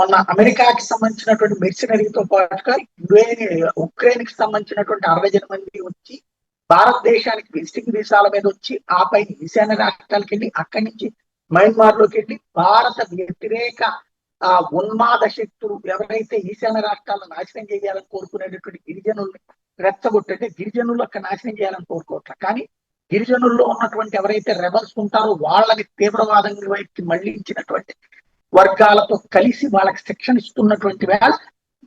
మొన్న అమెరికాకి సంబంధించినటువంటి మెర్సినరీతో పాటుగా ఉక్రెయిన్ కి సంబంధించినటువంటి 60 మంది వచ్చి భారతదేశానికి విజిటింగ్ వీసాల మీద వచ్చి ఆపై ఈశాన్య రాష్ట్రాలకు వెళ్ళి అక్కడి నుంచి మయన్మార్ లోకి వెళ్ళి భారత వ్యతిరేక ఉన్మాద శక్తులు ఎవరైతే ఈశాన్య రాష్ట్రాలను నాశనం చేయాలని కోరుకునేటటువంటి గిరిజనుల్ని రెచ్చగొట్టంటే గిరిజనులు అక్కడ నాశనం చేయాలని కోరుకోవట్ల. కానీ గిరిజనుల్లో ఉన్నటువంటి ఎవరైతే రెబల్స్ ఉంటారో వాళ్ళని తీవ్రవాదం వైపు మళ్లించినటువంటి వర్గాలతో కలిసి వాళ్ళకి శిక్షణ ఇస్తున్నటువంటి వేళ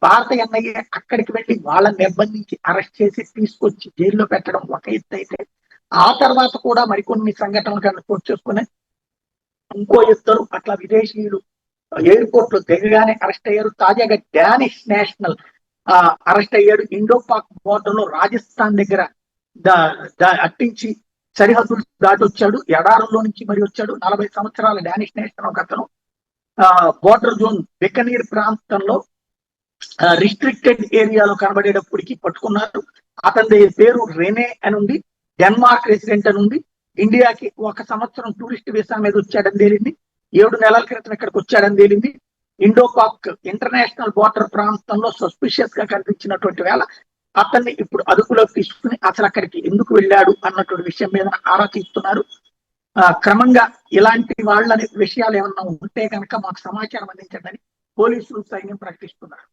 భారత ఎన్ఐఏ అక్కడికి వెళ్ళి వాళ్ళని నిర్బంధించి అరెస్ట్ చేసి తీసుకొచ్చి జైల్లో పెట్టడం ఒక ఎత్తు అయితే, ఆ తర్వాత కూడా మరికొన్ని సంఘటనలు కనుక చేసుకుని ఇంకో ఇద్దరు అట్లా విదేశీయులు ఎయిర్పోర్ట్ లో దిగగానే అరెస్ట్ అయ్యారు. తాజాగా డానిష్ నేషనల్ అరెస్ట్ అయ్యాడు. ఇండో పాక్ బోర్డర్ లో రాజస్థాన్ దగ్గర అట్టించి సరిహద్దులు దాటొచ్చాడు. ఎడారుల్లో నుంచి మరి వచ్చాడు. 40 సంవత్సరాల డానిష్ నేషనల్ ఒక అతను బోర్డర్ జోన్ బికనీర్ ప్రాంతంలో రిస్ట్రిక్టెడ్ ఏరియాలో కనబడేటప్పటికి పట్టుకున్నారు. అతని పేరు రెనే అని ఉంది. డెన్మార్క్ రెసిడెంట్ అని ఉంది. ఇండియాకి 1 సంవత్సరం టూరిస్ట్ వీసా మీద వచ్చాడని తేలింది. 7 నెలల క్రితం ఇక్కడికి వచ్చాడని తేలింది. ఇండో పాక్ ఇంటర్నేషనల్ బోర్డర్ ప్రాంతంలో సస్పిషియస్ గా కనిపించినటువంటి వేళ అతన్ని ఇప్పుడు అదుపులోకి తీసుకుని అసలు అక్కడికి ఎందుకు వెళ్ళాడు అన్నటువంటి విషయం మీద ఆరా తీస్తున్నారు. క్రమంగా ఇలాంటి వాళ్ళ విషయాలు ఏమన్నా ఉంటే కనుక మాకు సమాచారం అందించండి పోలీసులు సైన్యం ప్రకటిస్తున్నారు.